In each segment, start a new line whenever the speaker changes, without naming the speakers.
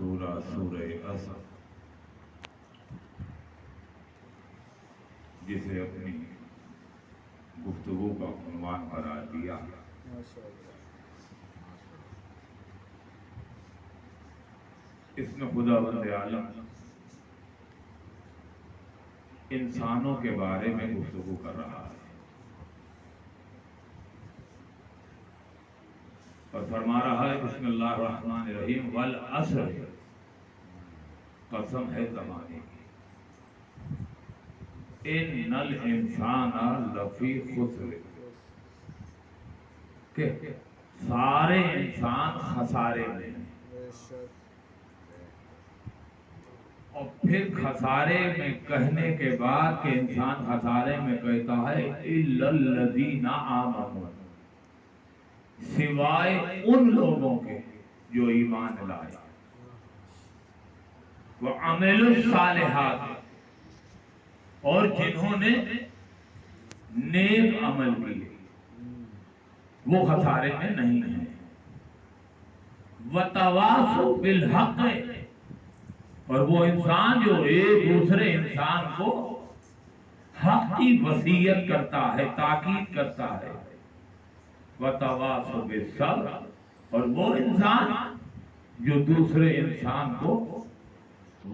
سورہ عصر جسے اپنی گفتگو کا عنوان قرار دیا. اس میں خدا بند عالم انسانوں کے بارے میں گفتگو کر رہا ہے اور فرما رہا ہے بسم اللہ الرحمن الرحیم والعصر، قسم ہے زمانے کی، ان الانسان لفی خسر، کہ سارے انسان خسارے میں ہیں. اور پھر خسارے میں کہنے کے بعد کہ انسان خسارے میں کہتا ہے الا الذین آمنوا، سوائے ان لوگوں کے جو ایمان لائے، وعملوا الصالحات، اور جنہوں نے نیک عمل کیے، وہ خسارے میں نہیں ہیں. وتواصوا بالحق، اور وہ انسان جو ایک دوسرے انسان کو حق کی وصیت کرتا ہے، تاکید کرتا ہے. وتواصوا بالصبر، اور وہ انسان جو دوسرے انسان کو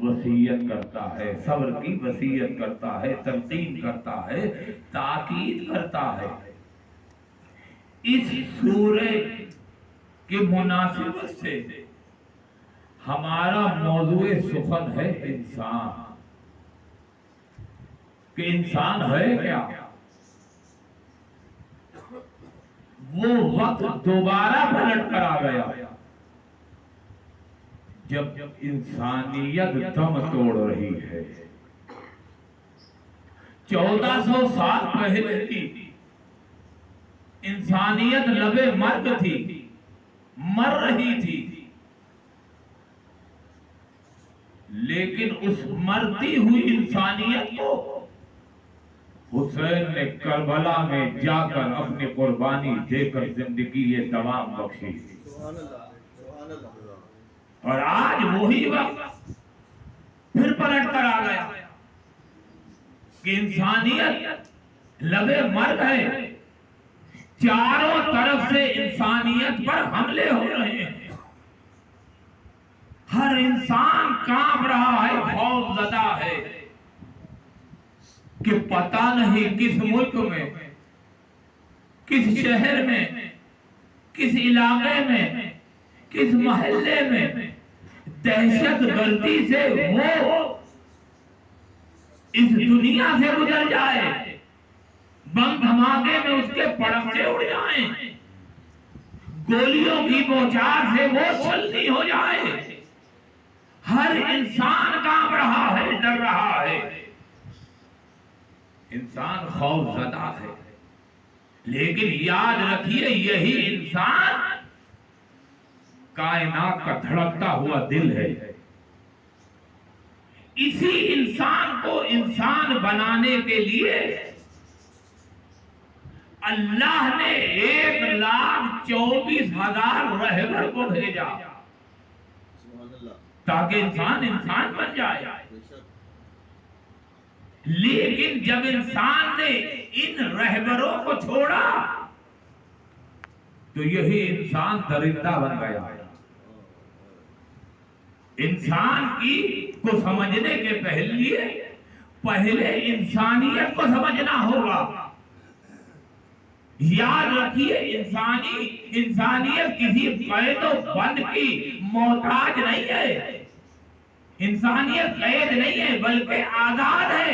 وصیت کرتا ہے، صبر کی وصیت کرتا ہے، تلقین کرتا ہے، تاکید کرتا ہے. اس سورے کی مناسبت سے ہمارا موضوع سخن ہے انسان، کہ انسان ہے کیا. وہ وقت دوبارہ پلٹ کر آ گیا جب انسانیت دم توڑ رہی ہے. 1400 سال پہلے کی انسانیت لبے مرگ تھی، مر رہی تھی، لیکن اس مرتی ہوئی انسانیت کو حسین نے کربلا میں جا کر اپنی قربانی دے کر زندگی یہ دوام بخشی. اور آج وہی وقت پھر پلٹ کر آ گیا کہ انسانیت لبے مرگ ہے. چاروں طرف سے انسانیت پر حملے ہو رہے ہیں. ہر انسان کانپ رہا ہے، خوف زدہ ہے کہ پتہ نہیں کس ملک میں، کس شہر میں، کس علاقے میں، کس محلے میں دہشت گردی سے وہ اس دنیا سے گزر جائے، بم دھماکے میں اس کے پڑچے اڑ جائیں، گولیوں کی بوچھار سے وہ چھلنی ہو جائے. ہر انسان کانپ رہا ہے، ڈر رہا ہے. انسان خوف زدہ ہے. لیکن یاد رکھیے یہی انسان کائنات کا دھڑکتا ہوا دل ہے. اسی انسان کو انسان بنانے کے لیے اللہ نے 1,24,000 رہبر کو بھیجا تاکہ انسان انسان بن جائے. لیکن جب انسان نے ان رہبروں کو چھوڑا تو یہی انسان درندہ بن گیا. انسان کی کو سمجھنے کے پہلے انسانیت کو سمجھنا ہوگا. یاد رکھیے انسانیت کسی قید و بند کی محتاج نہیں ہے. انسانیت قید نہیں ہے بلکہ آزاد ہے.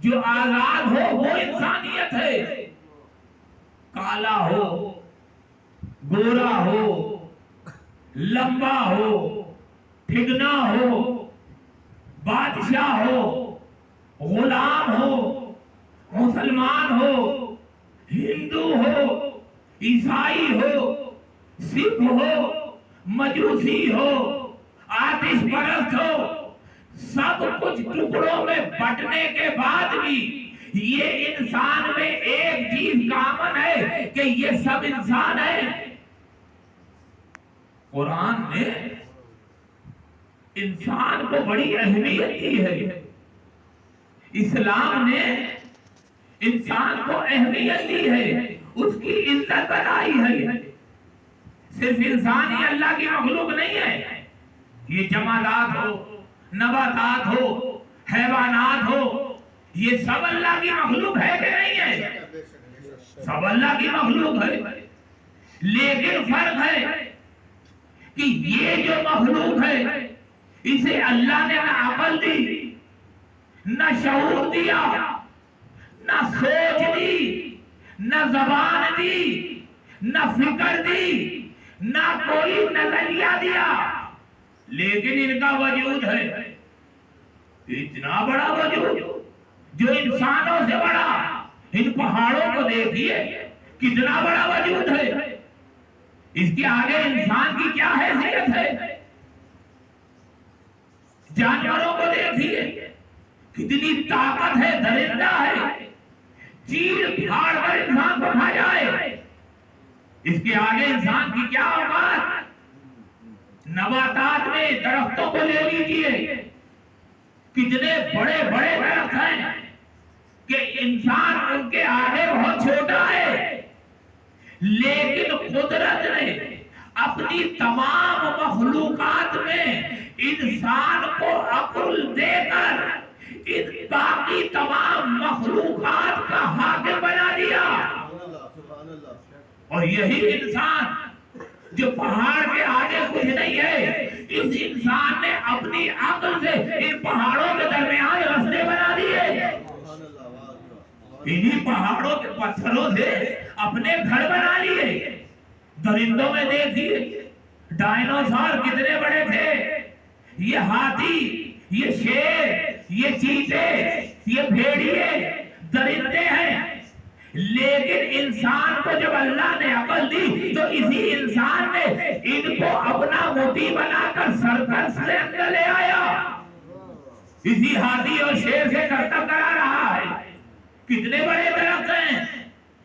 جو آزاد ہو وہ انسانیت ہے. کالا ہو، گورا ہو، لمبا ہو، ٹھگنا ہو، بادشاہ ہو، غلام ہو، مسلمان ہو، ہندو ہو، عیسائی ہو، سکھ ہو، مجوسی ہو، آتش پرست ہو، سب کچھ ٹکڑوں میں بٹنے کے بعد بھی یہ انسان میں ایک چیز کامن ہے کہ یہ سب انسان ہے. قرآن نے انسان کو بڑی اہمیت دی ہے. اسلام نے انسان کو اہمیت دی ہے، اس کی عزت بنائی ہے. صرف انسان ہی اللہ کی مخلوق نہیں ہے، یہ جمادات ہو، نباتات ہو، حیوانات ہو، یہ سب اللہ کی مخلوق ہے کہ نہیں ہے؟ سب اللہ کی مخلوق ہے. لیکن فرق ہے کہ یہ جو مخلوق ہے اسے اللہ نے نہ عقل دی، نہ شعور دیا، نہ سوچ دی، نہ زبان دی، نہ فکر دی، نہ کوئی نظریہ دیا، لیکن ان کا وجود ہے اتنا بڑا وجود جو انسانوں سے بڑا. ان پہاڑوں کو دیکھیے کتنا بڑا وجود ہے، اس کے آگے انسان کی کیا حیثیت ہے. جانوروں کو دیکھیے کتنی طاقت ہے، درندہ ہے، چیڑ پھاڑ کر انسان کو کھا جائے، اس کے آگے انسان کی کیا اوقات. نباتات میں درختوں کو لے لیجیے، کتنے بڑے بڑے درخت ہیں کہ انسان ان کے آگے بہت چھوٹا ہے، لیکن قدرت نے اپنی تمام مخلوقات میں انسان کو عقل دے کر ان باقی تمام مخلوقات کا حاکم بنا دیا. اور یہی انسان جو پہاڑ کے آگے کچھ نہیں ہے، اس انسان نے اپنی عقل سے ان پہاڑوں کے درمیان راستے بنا دیے. انہی پہاڑوں کے پتھروں سے اپنے گھر بنا لیے. درندوں میں دیکھیے ڈائنوسار کتنے بڑے تھے، یہ ہاتھی، یہ شیر، یہ چیتے، یہ بھیڑیے درندے ہیں. لیکن انسان کو جب اللہ نے عقل دی تو اسی انسان نے ان کو اپنا موتی بنا کر سرکس سے اندر لے آیا. اسی ہاتھی اور شیر سے کرتب کرا رہا ہے. کتنے بڑے درخت ہیں،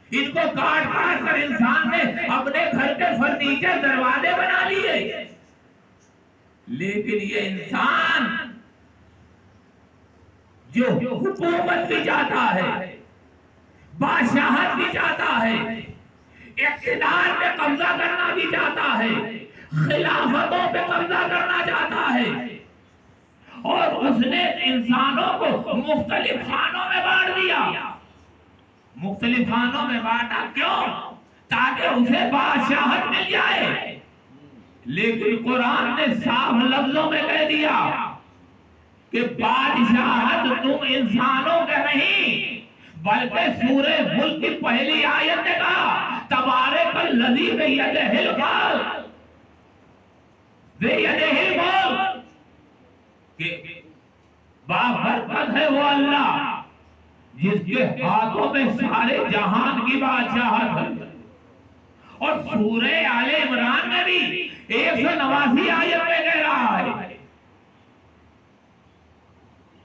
ان کو کاٹ کاٹ کر انسان نے اپنے گھر کے فرنیچر دروازے بنا لیے. لیکن یہ انسان جو حکومت بھی چاہتا ہے، بادشاہت بھی چاہتا ہے، اقتدار پہ قبضہ کرنا بھی چاہتا ہے، خلافتوں پہ قبضہ کرنا چاہتا ہے، اور اس نے انسانوں کو مختلف خانوں میں بانٹ دیا. مختلف خانوں میں بانٹا کیوں؟ تاکہ اسے بادشاہت مل جائے. لیکن قرآن نے صاف لفظوں میں کہہ دیا کہ بادشاہت تم انسانوں کے نہیں، بلکہ سورہ ملک کی پہلی آیت نے کہا تبارک الذی بیدہ الملک، بیدہ الملک، کہ بابرکت ہے وہ اللہ جس کے ہاتھوں میں سارے جہان کی بادشاہت ہے. اور سورہ آل عمران میں بھی 189 آیت میں کہہ رہا ہے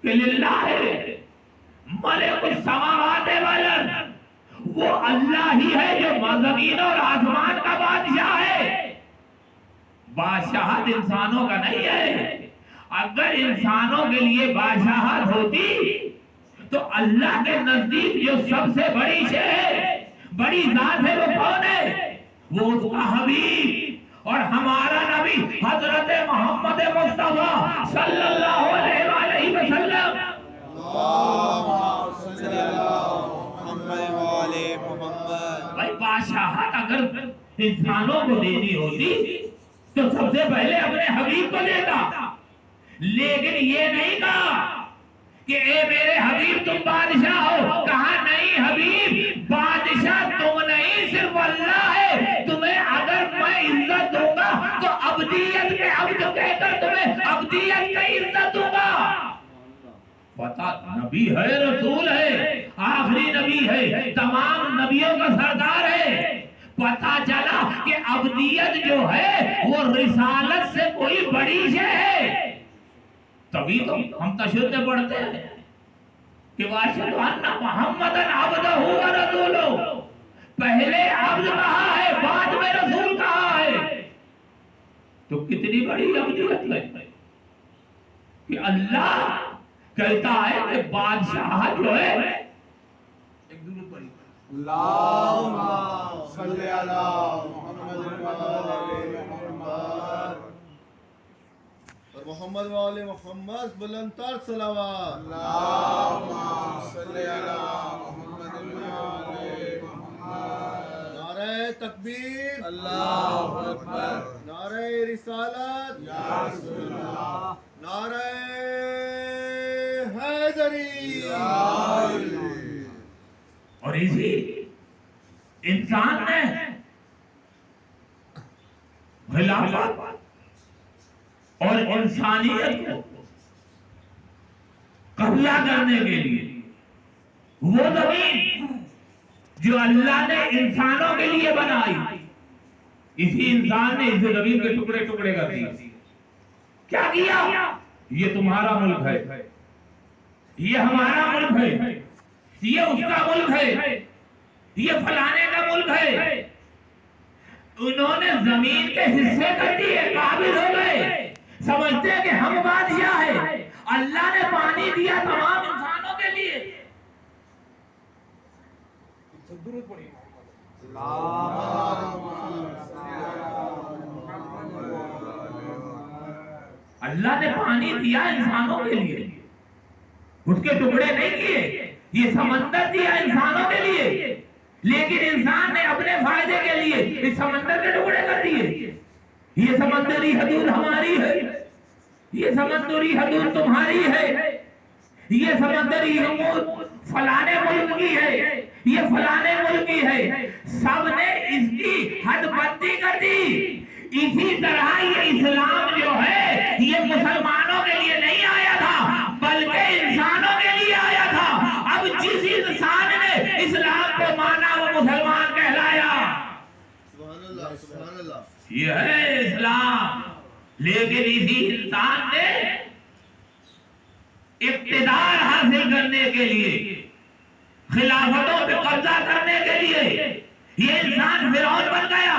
کہ للہ ملک السماوات والارض، وہ اللہ ہی ہے جو زمین اور آسمان کا بادشاہ ہے. بادشاہت انسانوں کا نہیں ہے. اگر انسانوں کے لیے بادشاہت ہوتی تو اللہ کے نزدیک جو سب سے بڑی شے ہے، بڑی ذات ہے، وہ کون ہے؟ وہ اس کا حبیب اور ہمارا نبی حضرت محمد مصطفیٰ صلی اللہ علیہ وآلہ وسلم. بھائی بادشاہت اگر انسانوں کو دینی ہوتی تو سب سے پہلے اپنے حبیب کو دیتا. لیکن یہ نہیں کہا کہ اے میرے حبیب تم بادشاہ ہو. کہا نہیں حبیب، بادشاہ تم نہیں، صرف اللہ ہے. تمہیں اگر میں عزت دوں گا تو عبدیت کے عبد کہہ کر تمہیں عبدیت کی عزت دوں گا. پتا نبی ہے، رسول ہے، آخری نبی ہے، تمام نبیوں کا سردار ہے. پتا چلا کہ عبدیت جو ہے وہ رسالت سے کوئی بڑی شے ہے. تبھی تو ہم تشہد میں پڑھتے ہیں کہ واشہدو ان محمدًا عبدہ و رسولہ. پہلے عبد کہا ہے، بعد میں رسول کہا ہے. تو کتنی بڑی عبدیت ہے. کہ اللہ کہتا ہے کہ بادشاہ جو ہے ایک درود پڑھی
اللہم صلی علی محمد و آل محمد
اور محمد و آل محمد بلندتر صلوات
اللہم صلی علی محمد و آل محمد
نعرہ تکبیر
اللہ اکبر
نعرہ رسالت
یا رسول اللہ
نعرہ حیدری
یا علی
اور اسی انسان نے خلافت اور انسانیت کو قبضہ کرنے کے لیے وہ زمین جو اللہ نے انسانوں کے لیے بنائی اسی انسان نے اس زمین کے ٹکڑے ٹکڑے کر دیے کیا کیا یہ تمہارا ملک ہے یہ ہمارا ملک ہے یہ اس کا ملک ہے یہ فلانے کا ملک ہے انہوں نے زمین کے حصے کر دیے قابل ہو گئے سمجھتے ہیں کہ ہم بادشاہ ہیں اللہ نے پانی دیا تمام انسانوں کے لیے درود پڑھیے اللہ نے پانی دیا انسانوں کے لیے اس کے ٹکڑے نہیں کیے یہ سمندر دیا انسانوں کے لیے لیکن انسان نے اپنے فائدے کے لیے اس سمندر کے ٹکڑے کر دیے یہ سمندری حدود ہماری ہے یہ سمندری حدود تمہاری ہے یہ سمندری حدود فلانے ملک کی ہے یہ فلانے ملک کی ہے سب نے اس کی حد بندی کر دی اسی طرح یہ اسلام جو ہے یہ مسلمانوں کے لیے نہیں آیا تھا بلکہ انسانوں کے لیے آیا تھا اب جس انسان نے اسلام کو مانا وہ مسلمان کہلایا
سبحان اللہ سبحان اللہ
یہ ہے اسلام لیکن اسی انسان نے اقتدار حاصل کرنے کے لیے خلافتوں پہ قبضہ کرنے کے لیے یہ انسان فرعون بن گیا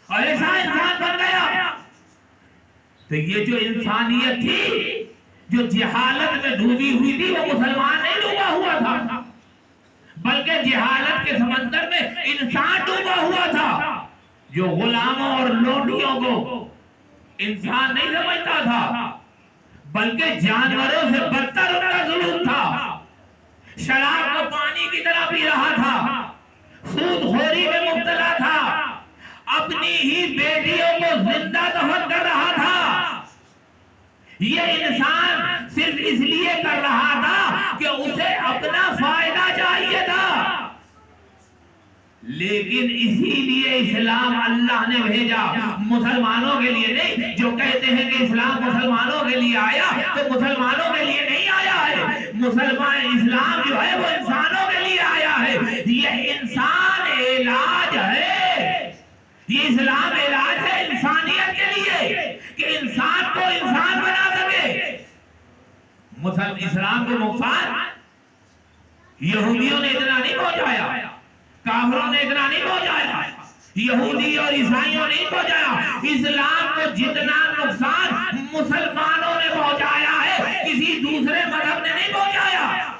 اور ایسا انسان بن گیا تو یہ جو انسانیت تھی جو جہالت میں ڈوبی ہوئی تھی وہ مسلمان نہیں ڈوبا ہوا تھا بلکہ جہالت کے سمندر میں انسان ڈوبا ہوا تھا جو غلاموں اور لونڈیوں کو انسان نہیں سمجھتا تھا بلکہ جانوروں سے بدتر ان کا ظلم تھا شراب کو پانی کی طرح پی رہا تھا سود خوری میں مبتلا تھا اپنی ہی بیٹیوں کو زندہ دفن کر رہا تھا یہ انسان صرف اس لیے کر رہا تھا کہ اسے اپنا فائدہ چاہیے تھا لیکن اسی لیے اسلام اللہ نے بھیجا مسلمانوں کے لیے نہیں جو کہتے ہیں کہ اسلام مسلمانوں کے لیے آیا تو مسلمانوں کے لیے نہیں آیا ہے مسلمان اسلام جو ہے وہ انسانوں کے لیے آیا ہے یہ انسان علاج ہے یہ اسلام علاج ہے انسانیت کے لیے کہ انسان کو انسان بنا سکے اسلام کو نقصان یہودیوں نے اتنا نہیں پہنچایا کافروں نے اتنا نہیں پہنچایا یہودی اور عیسائیوں نے نہیں پہنچایا اسلام کو جتنا نقصان مسلمانوں نے پہنچایا ہے کسی دوسرے مذہب نے نہیں پہنچایا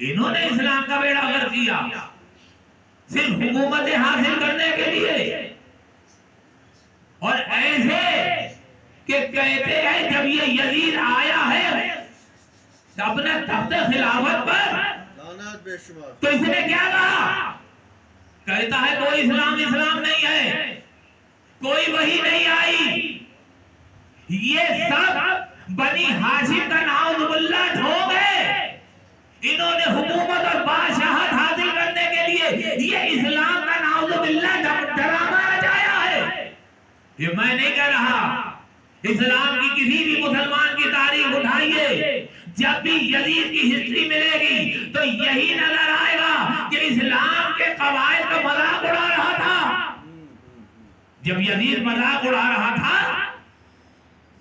انہوں نے اسلام کا بیڑا غرق کیا صرف حکومت حاصل کرنے کے لیے اور ایسے کہ کہتے ہیں جب یہ یزید آیا ہے اپنے تخت خلافت پر تو اس نے کیا کہا کہتا ہے کوئی اسلام نہیں ہے کوئی وحی نہیں آئی یہ سب بنی ہاشم کا نعوذ باللہ ڈھو گئے انہوں نے حکومت اور بادشاہت حاصل کرنے کے لیے یہ اسلام کا نعوذ باللہ ڈرامہ رچایا ہے یہ میں نہیں کہہ رہا اسلام کی کسی بھی مسلمان کی تاریخ اٹھائیے جب بھی یزید کی ہسٹری ملے گی تو یہی نظر آئے گا کہ اسلام کے قواعد کا مذاق اڑا رہا تھا جب یزید مذاق اڑا رہا تھا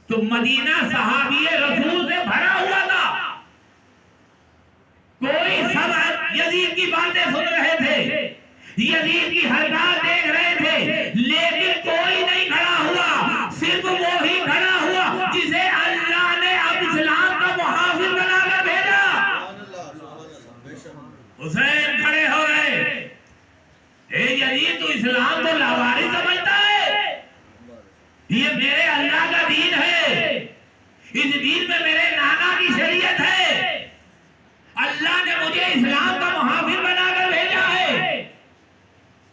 تو مدینہ صحابی رسول سے بھرا ہوا تھا کوئی سب یزید کی باتیں سن رہے تھے یزید کی حرکات دیکھ رہے تھے لیکن کوئی نہیں کھڑا ہوا صرف وہی کھڑا ہوا جسے اللہ یہ میرے اللہ کا دین ہے، اس دین میں میرے نانا کی شریعت ہے، اللہ نے مجھے اسلام کا محافظ بنا کر بھیجا ہے،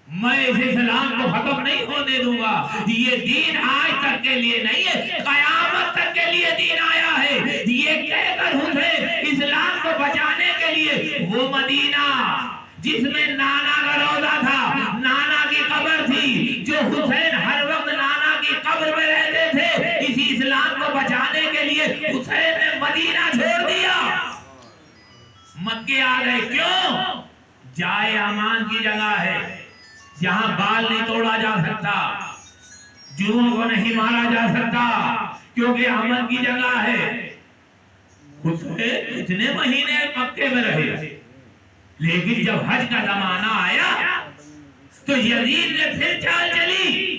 میں اس اسلام کو ختم نہیں ہونے دوں گا۔ یہ دین آج تک کے لیے نہیں ہے، قیامت تک کے لیے دین آیا ہے۔ یہ کہہ کر حسین اسلام کو بچانے کے لیے وہ مدینہ جس میں نانا کا روضہ تھا، نانا کی قبر تھی، جو حسین ہر وقت نانا کی قبر میں رہتے تھے، اسی اسلام کو بچانے کے لیے حسین نے مدینہ چھوڑ دیا، مکے آ گئے۔ کیوں؟ جائے امان کی جگہ ہے، جہاں بال نہیں توڑا جا سکتا، جنوں کو نہیں مارا جا سکتا، کیونکہ امن کی جگہ ہے۔ حسین اتنے مہینے مکے میں رہے، لیکن جب حج کا زمانہ آیا تو یزید نے پھر چال چلی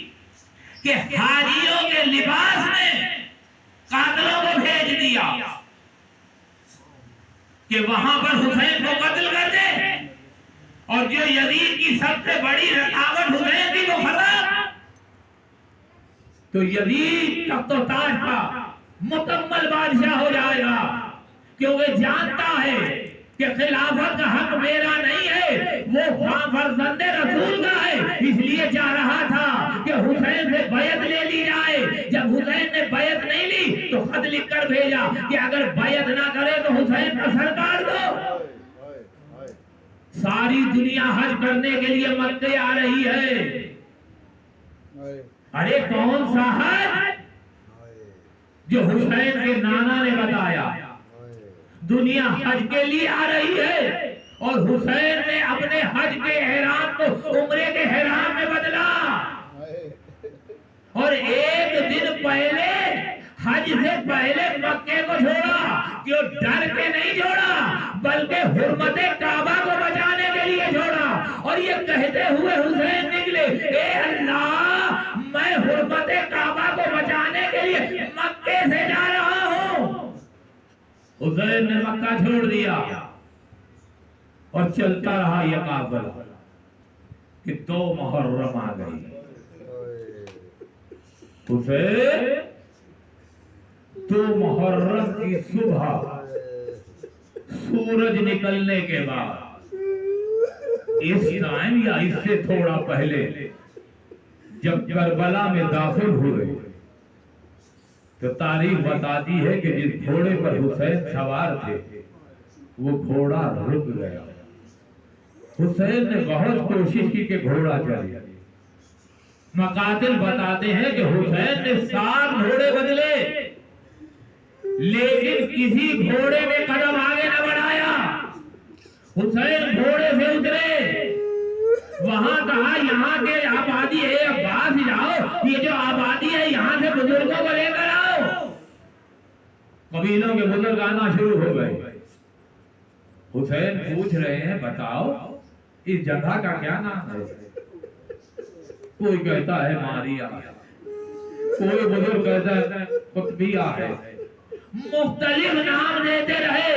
کہ حاجیوں کے لباس میں قاتلوں کو بھیج دیا کہ وہاں پر حسین کو قتل کر دے، اور جو یزید کی سب سے بڑی رکاوٹ حسین تھی وہ ختم۔ تو یزید تخت و تاج کا مکمل بادشاہ ہو جائے گا، کیونکہ جانتا ہے کہ خلافت کا حق میرا نہیں ہے، وہ فرزند رسول کا ہے، اس لیے چاہ رہا تھا کہ حسین سے بیعت لے لی جائے۔ جب حسین نے بیعت نہیں لی تو خط لکھ کر بھیجا کہ اگر بیعت نہ کرے تو حسین کا سر کاٹ دو۔ ساری دنیا حج کرنے کے لیے مکے آ رہی ہے، ارے کون سا حج؟ جو حسین کے نانا نے بتایا، دنیا حج کے لیے آ رہی ہے، اور حسین نے اپنے حج کے احرام کو عمرے کے احرام میں بدلا، اور ایک دن پہلے حج سے پہلے مکے کو چھوڑا، کیوں؟ ڈر کے نہیں چھوڑا، بلکہ حرمت کعبہ کو بچانے کے لیے چھوڑا، اور یہ کہتے ہوئے حسین نکلے، اے اللہ میں حرمت کعبہ کو بچانے کے لیے مکے سے جا رہا ہوں۔ حسین نے مکہ چھوڑ دیا اور چلتا رہا یہ قافلہ کہ 2 محرم آ گئی۔ حسین 2 محرم کی صبح سورج نکلنے کے بعد، اس ٹائم یا اس سے تھوڑا پہلے جب کربلا میں داخل ہوئے تو تاریخ بتاتی ہے کہ جس گھوڑے پر حسین سوار تھے وہ گھوڑا رک گیا۔ حسین نے بہت کوشش کی کہ گھوڑا چلے، مقاتل بتاتے ہیں کہ حسین نے 7 گھوڑے بدلے، لیکن کسی گھوڑے نے قدم آگے نہ بڑھایا۔ حسین گھوڑے سے اترے، وہاں کہا یہاں کے آبادی ہے، عباس جاؤ، یہ جو آبادی ہے یہاں سے بزرگوں کو لے کر آؤ۔ قبیلوں کے بزرگ آنا شروع ہو گئے۔ حسین پوچھ رہے ہیں بتاؤ اس جگہ کا کیا نام ہے؟ کوئی کہتا ہے ماریا، کوئی بزرگ کہتا ہے قطبیہ ہے، مختلف نام دیتے رہے،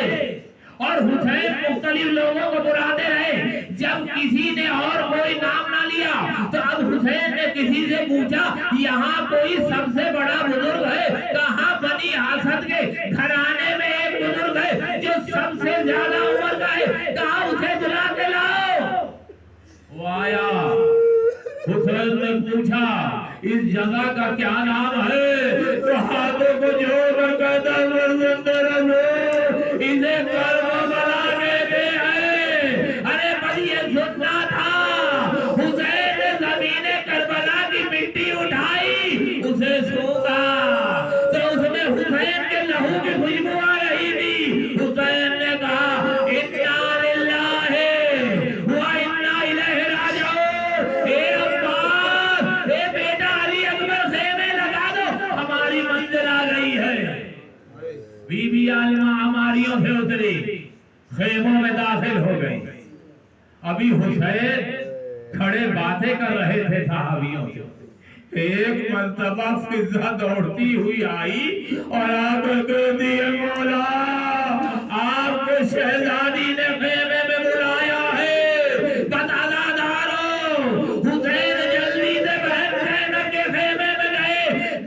اور حسین مختلف لوگوں کو بلاتے رہے۔ جب کسی نے اور کوئی نام نہ لیا تو اب حسین نے کسی سے پوچھا یہاں کوئی سب سے بڑا بزرگ ہے؟ کہاں بنی اسد کے گھرانے میں ایک بزرگ ہے جو سب سے زیادہ عمر کا ہے، کہاں اسے بلا کے لاؤ۔ وہ آیا، حسین نے پوچھا اس جگہ کا کیا نام ہے؟ تو ہاتھوں کو جوڑ کر کہتا اسے کربلا کہتے ہیں۔ ارے بھائی یہ سننا تھا، حسین نے زمین کربلا کی مٹی اٹھائی، اسے سونگا تو اس میں حسین کے لہو کی خوشبو آ رہی تھی۔ حسین نے کہا انا للہ و انا الیہ راجعون، اے عباس، اے بیٹا علی اکبر خیمے لگا دو، ہماری منزل آ گئی ہے۔ بی بی عالمہ ہماریوں سے اتری، خیموں میں داخل ہو گئی۔ ابھی حسین کھڑے باتیں کر رہے تھے صحابیوں سے، ایک مرتبہ فضا دوڑتی ہوئی آئی اور آپ کہہ دیے مولا آپ کو شہزادی نے خیمے میں بلایا ہے، بتا دارو۔ حسین جلدی سے بہن زینب کے خیمے میں گئے،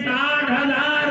60,000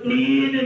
3